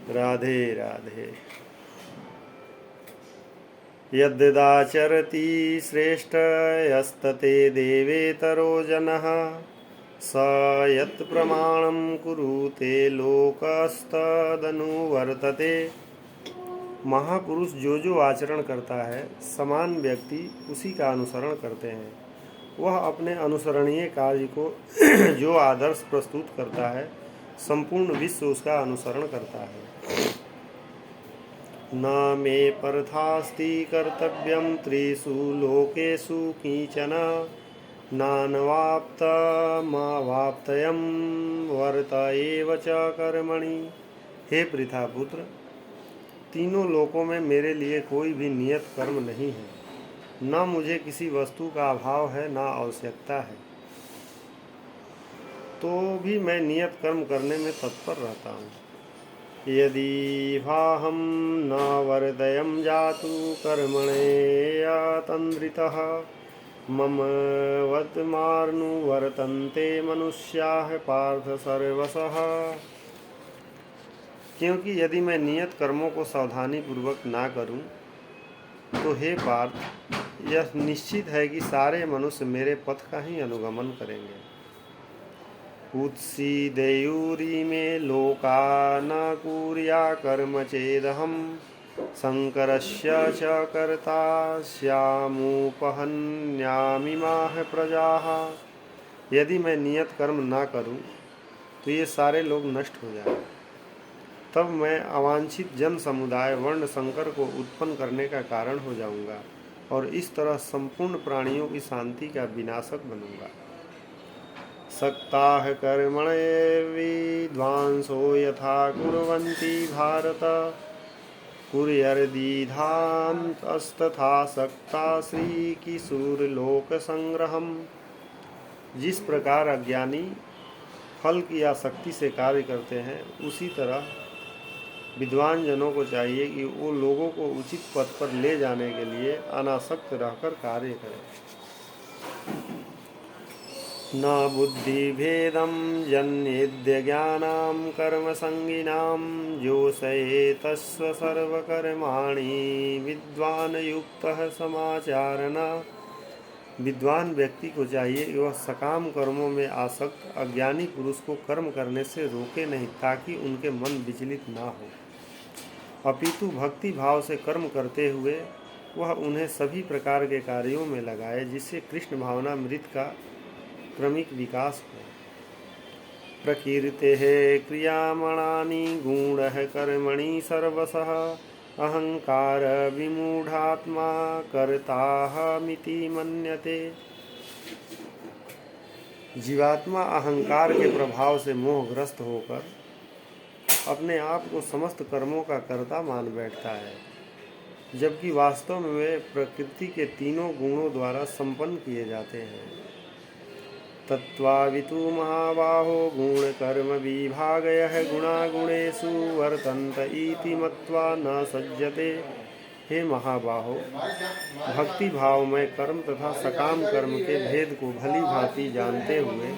राधे राधे। यद्दाचरति श्रेष्ठ यस्तते देवेतरो जनः स यत्प्रमाणं कुरुते लोकस्तदनुवर्तते। महापुरुष जो जो आचरण करता है समान व्यक्ति उसी का अनुसरण करते हैं। वह अपने अनुसरणीय कार्य को जो आदर्श प्रस्तुत करता है संपूर्ण विश्व उसका अनुसरण करता है। न मे परथास्ति कर्तव्यं त्रिषु लोकेषु किंचन नानवाप्तमवाप्तयं वर्त एव च कर्मणि। हे पृथापुत्र, तीनों लोकों में मेरे लिए कोई भी नियत कर्म नहीं है। न मुझे किसी वस्तु का अभाव है न आवश्यकता है, तो भी मैं नियत कर्म करने में तत्पर रहता हूँ। यदि वाहम न वर्दयम जातु कर्मणेयातन्द्रितः मम वत्मार्नुवर्तन्ते मनुष्याः पार्थ सर्वशः। क्योंकि यदि मैं नियत कर्मों को सावधानी पूर्वक ना करूं, तो हे पार्थ, यह निश्चित है कि सारे मनुष्य मेरे पथ का ही अनुगमन करेंगे। उत्सीदेयुरी में लोका न कुर्या कर्म चेदहम शंकरस्य च कर्ता स्यामुपहन्यामिमाः प्रजाः। यदि मैं नियत कर्म ना करूं, तो ये सारे लोग नष्ट हो जाएं। तब मैं अवांछित जन समुदाय वर्ण शंकर को उत्पन्न करने का कारण हो जाऊंगा और इस तरह संपूर्ण प्राणियों की शांति का विनाशक बनूंगा। सक्ताः कर्मणे विद्वांसो यथा कुर्वन्ति भारत कुर्यर्दीधान्तस्तथा सक्ता श्रीकिशोरलोकसंग्रहम्। जिस प्रकार अज्ञानी फल की आसक्ति से कार्य करते हैं, उसी तरह विद्वान जनों को चाहिए कि वो लोगों को उचित पथ पर ले जाने के लिए अनासक्त रहकर कार्य करें। न बुद्धिभेदं जन्येद्य ज्ञानां कर्मसंगिनां जोषयेतस्व सर्वकर्माणि विद्वान युक्तः समाचारण। विद्वान व्यक्ति को चाहिए कि वह सकाम कर्मों में आसक्त अज्ञानी पुरुष को कर्म करने से रोके नहीं, ताकि उनके मन विचलित ना हो, अपितु भक्ति भाव से कर्म करते हुए वह उन्हें सभी प्रकार के कार्यों में लगाए, जिससे कृष्ण भावना मृत का क्रमिक विकास हो। प्रकीर्तेः क्रियामणानि गुणः कर्मणि सर्वशः अहंकार विमूढ़ात्मा कर्ताहमिति मन्यते। जीवात्मा अहंकार के प्रभाव से मोहग्रस्त होकर अपने आप को समस्त कर्मों का कर्ता मान बैठता है, जबकि वास्तव में वे प्रकृति के तीनों गुणों द्वारा संपन्न किए जाते हैं। तत्त्वावितु महाबाहो गुण कर्म विभागयः गुणा गुणेषु वर्तन्त इति मत्वा न सज्जते। हे महाबाहो, भक्ति भाव में कर्म तथा सकाम कर्म के भेद को भली भांति जानते हुए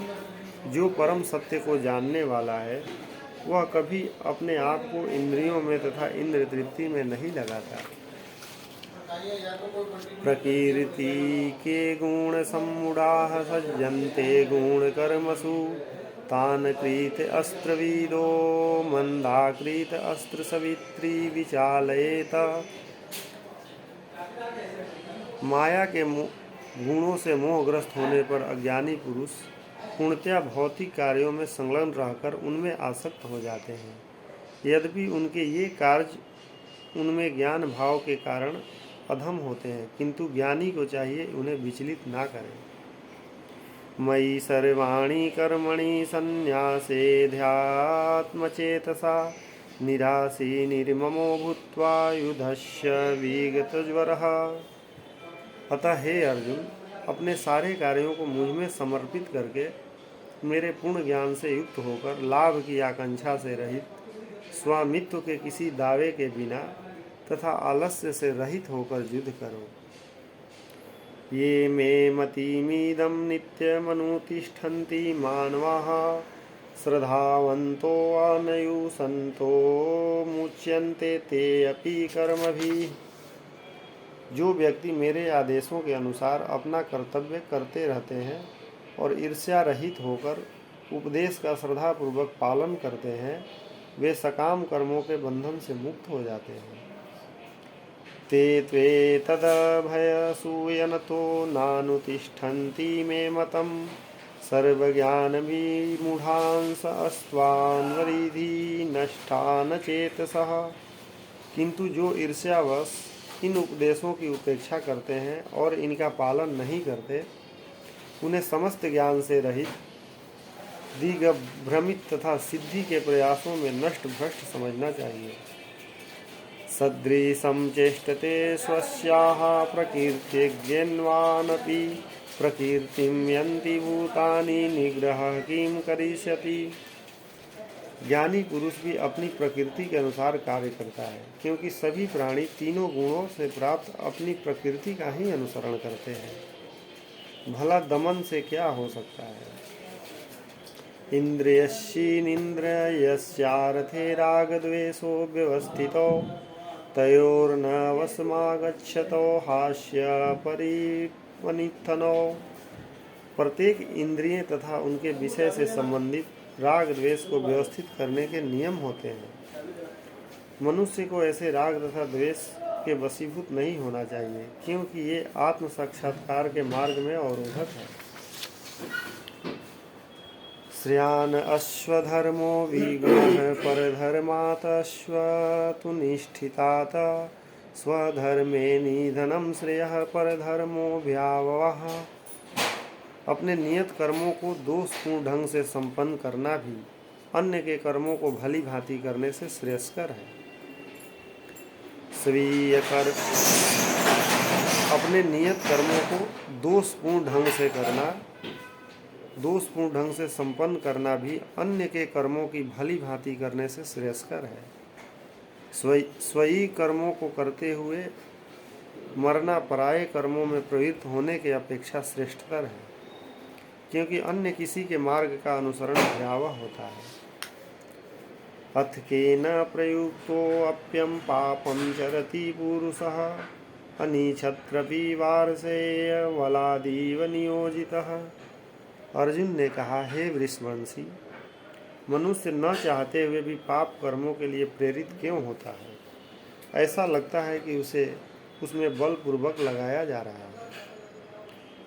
जो परम सत्य को जानने वाला है, वह कभी अपने आप को इंद्रियों में तथा इंद्र तृप्ति में नहीं लगाता। प्रकृति के गुण सम्मूढ़ाः सज्जन्ते गुण कर्मसु तान कृत अस्त्रविदो मंदाकृत अस्त्र सवित्री विचालयेत। माया के गुणों से मोहग्रस्त होने पर अज्ञानी पुरुष पूर्णतया भौतिक कार्यों में संलग्न रहकर उनमें आसक्त हो जाते हैं। यद्यपि उनके ये कार्य उनमें ज्ञान भाव के कारण अधम होते हैं, किंतु ज्ञानी को चाहिए उन्हें विचलित ना करें। मयि सर्वाणि कर्मणि संन्यासे ध्यात्मचेतसा निराशी निर्ममो भूत्वा युधस्य विगतज्वरः। अतः हे अर्जुन, अपने सारे कार्यों को मुझ में समर्पित करके मेरे पूर्ण ज्ञान से युक्त होकर लाभ की आकांक्षा से रहित, स्वामित्व के किसी दावे के बिना तथा आलस्य से रहित होकर युद्ध करो। ये मे मतिमिदं नित्यमनुतिष्ठन्ति मानवाः श्रद्धावन्तो अनयुसन्तो मुच्यन्ते ते अपि कर्मभिः। जो व्यक्ति मेरे आदेशों के अनुसार अपना कर्तव्य करते रहते हैं और ईर्ष्या रहित होकर उपदेश का श्रद्धापूर्वक पालन करते हैं, वे सकाम कर्मों के बंधन से मुक्त हो जाते हैं। ते त्वेतदभयसूयनतो नानुतिष्ठन्ति मे मतम् सर्वज्ञानविमूढांस अस्त्वान्वरिधि नष्टा न चेतसः। किंतु जो ईर्ष्यावश इन उपदेशों की उपेक्षा करते हैं और इनका पालन नहीं करते, उन्हें समस्त ज्ञान से रहित, दिग्भ्रमित तथा सिद्धि के प्रयासों में नष्ट भ्रष्ट समझना चाहिए। सदृशं चेष्टते स्वस्याः प्रकीर्तिज्ञन्वानपि प्रकीर्तिं यन्ति भूतानि निग्रहः किं करिष्यति। ज्ञानी पुरुष भी अपनी प्रकृति के अनुसार कार्य करता है, क्योंकि सभी प्राणी तीनों गुणों से प्राप्त अपनी प्रकृति का ही अनुसरण करते हैं। भला दमन से क्या हो सकता है। इंद्रियस्येन्द्रियस्यार्थे रागद्वेषो व्यवस्थितो तयोर्न वशमागच्छतो हास्य परिपनिथनो। प्रत्येक इंद्रिय तथा उनके विषय से संबंधित राग द्वेष को व्यवस्थित करने के नियम होते हैं। मनुष्य को ऐसे राग तथा द्वेष के वशीभूत नहीं होना चाहिए, क्योंकि ये आत्म साक्षात्कार के मार्ग में अवरोधक है। श्रेयान अश्वधर्मो विगुणः परधर्मात् अश्वतुनिष्ठितात् स्वधर्मे निधनं श्रेयः परधर्मो भयावहः। अपने नियत कर्मों को दोषपूर्ण ढंग से संपन्न करना भी अन्य के कर्मों को भली भांति करने से श्रेयस्कर है। स्वीय कर अपने नियत कर्मों को दोषपूर्ण ढंग से संपन्न करना भी अन्य के कर्मों की भली भांति करने से श्रेयस्कर है। स्वयं कर्मों को करते हुए मरना पराये कर्मों में प्रवृत्त होने के अपेक्षा श्रेष्ठतर है, क्योंकि अन्य किसी के मार्ग का अनुसरण भयावह होता है। अथ केन प्रयुक्तोऽप्यं पापं चरति पुरुषः अनिच्छत्रपि वारसेय वलादीव नियोजितः। अर्जुन ने कहा, हे वृषवंशी, मनुष्य न चाहते हुए भी पाप कर्मों के लिए प्रेरित क्यों होता है। ऐसा लगता है कि उसे उसमें बलपूर्वक लगाया जा रहा है।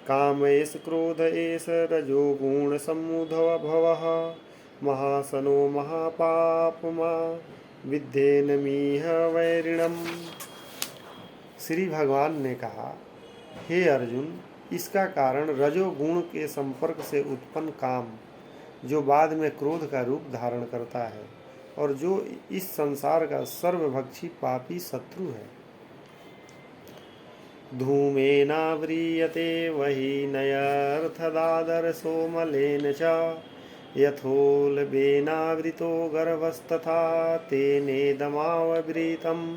काम एष क्रोध एष रजोगुण समुद्धव भवः महासनो महापापमा विद्धेनमीह वैरिणम्। श्री भगवान ने कहा, हे अर्जुन, इसका कारण रजोगुण के संपर्क से उत्पन्न काम, जो बाद में क्रोध का रूप धारण करता है और जो इस संसार का सर्वभक्षी पापी शत्रु है। धूमेनाव्रियते वही नयर्थदादर्शो मलेन च यथोल्बेनावृतो गर्भस्तथा तेनेदमावृतम्।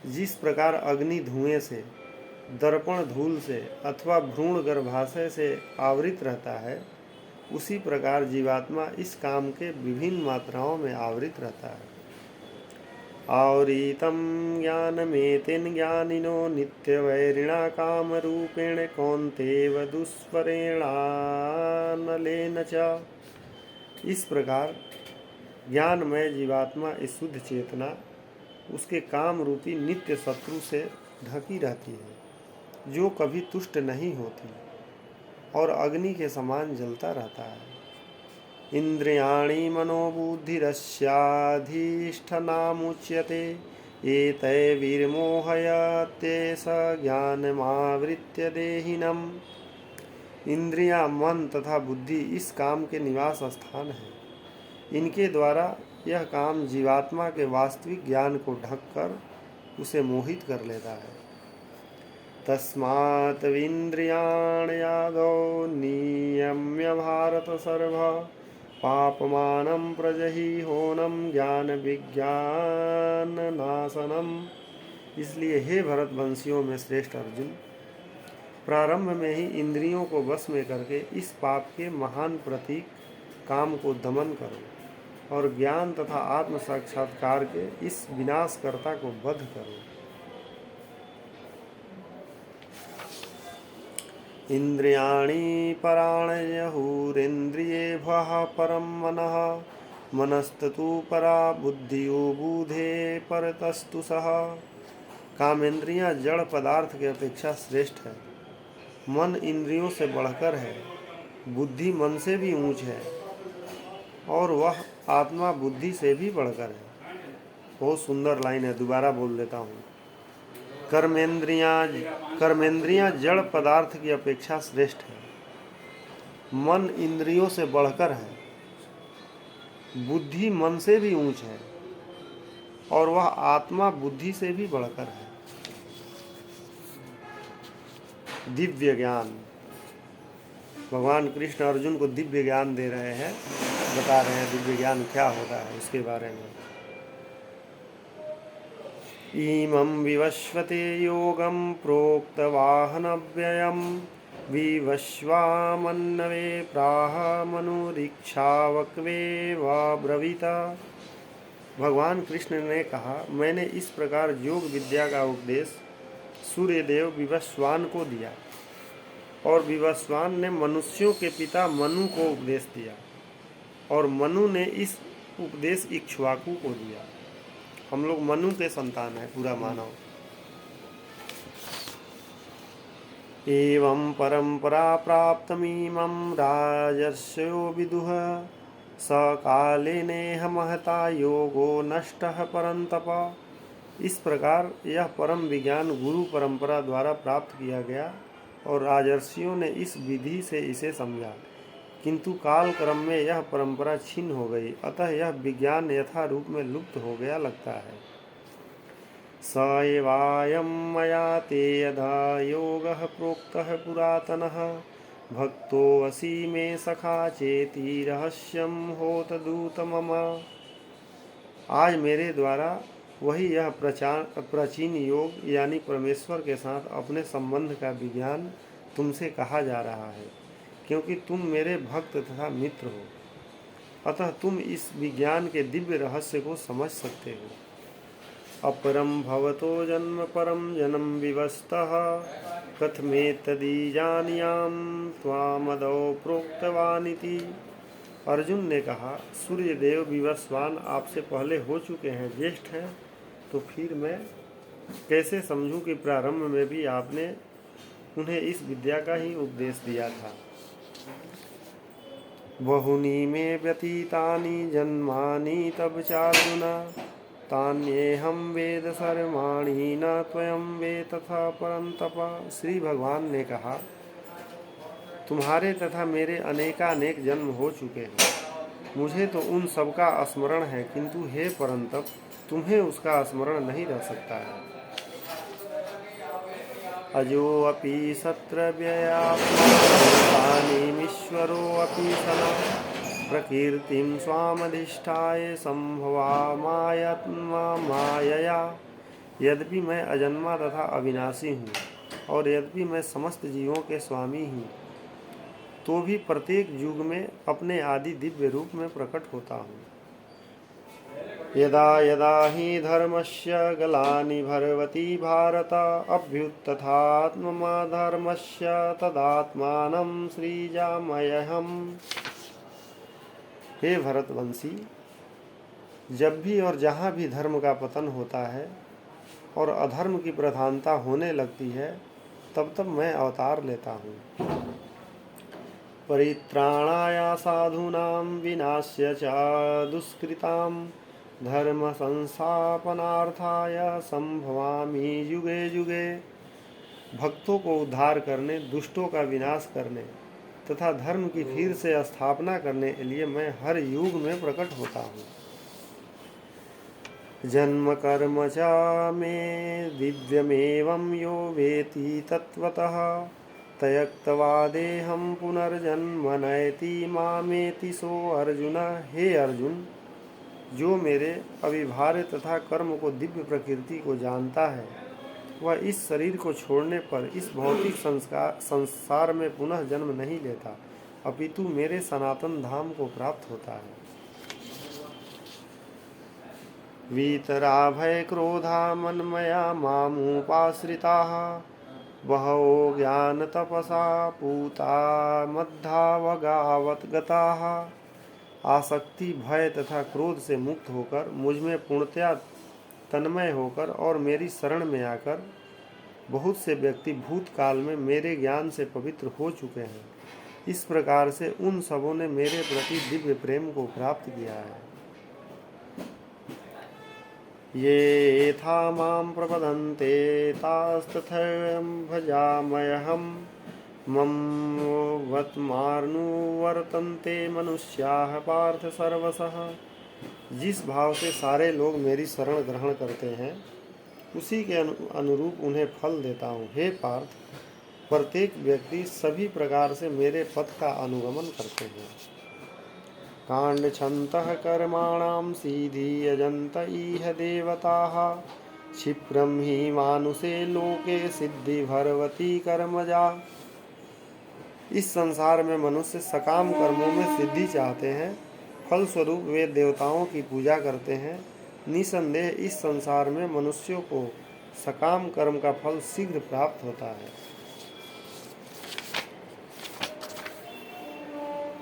जिस प्रकार अग्नि धुएं से, दर्पण धूल से अथवा भ्रूण गर्भाशय से आवृत रहता है, उसी प्रकार जीवात्मा इस काम के विभिन्न मात्राओं में आवृत रहता है। आवृतं ज्ञानमेतेन ज्ञानिनो नित्यवैरिणा कामरूपेण कौन्तेय दुष्परेणानलेन च। इस प्रकार ज्ञानमय जीवात्मा इस शुद्ध चेतना उसके काम रूपी नित्य शत्रु से ढकी रहती है, जो कभी तुष्ट नहीं होती और अग्नि के समान जलता रहता है। इंद्रियाणि मनोबुद्धिरस्याधिष्ठानमुच्यते एतैर्विमोहयत्येष ज्ञानमावृत्य देहिनम्। इंद्रियां, मन तथा बुद्धि इस काम के निवास स्थान है। इनके द्वारा यह काम जीवात्मा के वास्तविक ज्ञान को ढककर उसे मोहित कर लेता है। तस्मात् विन्द्रियाण्यादौ नियम्य भारत सर्व पापमानं प्रजहिहोनं ज्ञान विज्ञान नाशनम। इसलिए हे भरतवंशियों में श्रेष्ठ अर्जुन, प्रारंभ में ही इंद्रियों को वश में करके इस पाप के महान प्रतीक काम को दमन करो और ज्ञान तथा आत्म साक्षात्कार के इस विनाशकर्ता को वध करो। इंद्रियाणि पराण्यहुरिन्द्रियेभ्यः परं मनः मनस्ततु परा बुद्धियो बुधे परतस्तु सः। कामेंद्रियां जड़ पदार्थ की अपेक्षा श्रेष्ठ है, मन इंद्रियों से बढ़कर है, बुद्धि मन से भी ऊंच है और वह आत्मा बुद्धि से भी बढ़कर है। बहुत सुंदर लाइन है, दोबारा बोल देता हूँ। कर्मेंद्रियां जड़ पदार्थ की अपेक्षा श्रेष्ठ है, मन इंद्रियों से बढ़कर है, बुद्धि मन से भी ऊंच है और वह आत्मा बुद्धि से भी बढ़कर है। दिव्य ज्ञान, भगवान कृष्ण अर्जुन को दिव्य ज्ञान दे रहे हैं, बता रहे हैं दिव्य ज्ञान क्या होता है उसके बारे में। इमं विवस्वते योगं प्रोक्तवाहनव्ययं विवस्वामन्नवे प्राह मनुरीक्षावक्वे वाब्रवीत। भगवान कृष्ण ने कहा, मैंने इस प्रकार योग विद्या का उपदेश सूर्यदेव विवस्वान को दिया और विवस्वान ने मनुष्यों के पिता मनु को उपदेश दिया और मनु ने इस उपदेश इक्ष्वाकु को दिया। हम लोग मनु के संतान है, पूरा मानव। एवं परंपरा प्राप्तमीमं राजर्षयो विदुः सकालेनेह महता योगो नष्टः परंतप। इस प्रकार यह परम विज्ञान गुरु परंपरा द्वारा प्राप्त किया गया और राजर्षियों ने इस विधि से इसे समझा, किंतु काल क्रम में यह परंपरा छिन्न हो गई, अतः यह विज्ञान यथा रूप में लुप्त हो गया लगता है। स एवायं मया ते यथा योगः प्रोक्तः पुरातनः भक्तोऽसि मे सखा चेति रहस्यं होत दूत मम। आज मेरे द्वारा वही यह प्राचीन योग यानी परमेश्वर के साथ अपने संबंध का विज्ञान तुमसे कहा जा रहा है, क्योंकि तुम मेरे भक्त तथा मित्र हो, अतः तुम इस विज्ञान के दिव्य रहस्य को समझ सकते हो। अपरम भवतो जन्म परम जन्म विवस्तः कथमेतदीजानियां त्वामदौ प्रोक्तवानिति। अर्जुन ने कहा, सूर्यदेव विवस्वान आपसे पहले हो चुके हैं, ज्येष्ठ हैं, तो फिर मैं कैसे समझूं कि प्रारंभ में भी आपने उन्हें इस विद्या का ही उपदेश दिया था। बहुनी में व्यतीतानि जन्मानि तब चार्जुन तान्येहं वेद सर्वाणि न त्वयं वेद तथा परंतप। श्री भगवान ने कहा, तुम्हारे तथा मेरे अनेकानेक जन्म हो चुके हैं, मुझे तो उन सब का स्मरण है, किंतु हे परंतप तुम्हें उसका स्मरण नहीं रह सकता है। अजो अपि सत्र व्ययात्मानीमीश्वरो अपि सना प्रकीर्तिं स्वामधिष्ठाय संभवामायत्मा मायया। यद्यपि मैं अजन्मा तथा अविनाशी हूँ और यद्यपि मैं समस्त जीवों के स्वामी हूँ, तो भी प्रत्येक युग में अपने आदि दिव्य रूप में प्रकट होता हूँ। यदा यदा हि धर्मस्य गलानि भरवति भारत अभ्युत्थात्मधर्मस्य तदात्मानं सृजाम्यहम्। हे भरतवंशी, जब भी और जहाँ भी धर्म का पतन होता है और अधर्म की प्रधानता होने लगती है, तब तब मैं अवतार लेता हूँ। परित्राणाय साधूनां विनाश्य च दुष्कृतां धर्म संस्थापनार्थाय संभवामि युगे युगे। भक्तों को उद्धार करने, दुष्टों का विनाश करने तथा धर्म की फिर से स्थापना करने के लिए मैं हर युग में प्रकट होता हूँ। जन्म कर्म च मे दिव्यमेवं यो वेति तत्वतः तयक्तवादेहं पुनर्जन्म नयति मामेति सो अर्जुन। हे अर्जुन, जो मेरे अविभार्य तथा कर्म को दिव्य प्रकृति को जानता है, वह इस शरीर को छोड़ने पर इस भौतिक संसार में पुनः जन्म नहीं लेता अपितु मेरे सनातन धाम को प्राप्त होता है। वीतराभय क्रोधा मन्मया मामुपाश्रिताः बहवो ज्ञान तपसा पूता मद्धावगावत गताः। आसक्ति, भय तथा क्रोध से मुक्त होकर मुझ में पूर्णतया तन्मय होकर और मेरी शरण में आकर बहुत से व्यक्ति भूतकाल में मेरे ज्ञान से पवित्र हो चुके हैं। इस प्रकार से उन सबों ने मेरे प्रति दिव्य प्रेम को प्राप्त किया है। ये था मां प्रपदन्ते तास्तथैवं भजाम्यहम् मम वर्तमानुवर्तन्ते मनुष्याः पार्थ सर्वशः। जिस भाव से सारे लोग मेरी शरण ग्रहण करते हैं उसी के अनुरूप उन्हें फल देता हूँ। हे पार्थ, प्रत्येक व्यक्ति सभी प्रकार से मेरे पथ का अनुगमन करते हैं। कांड छन्तः कर्माणां सीधी यजन्त इह देवताः क्षिप्रं हि मानुषे लोके सिद्धि भरवती कर्मजा। इस संसार में मनुष्य सकाम कर्मों में सिद्धि चाहते हैं, फलस्वरूप वे देवताओं की पूजा करते हैं। निसंदेह इस संसार में मनुष्यों को सकाम कर्म का फल शीघ्र प्राप्त होता है।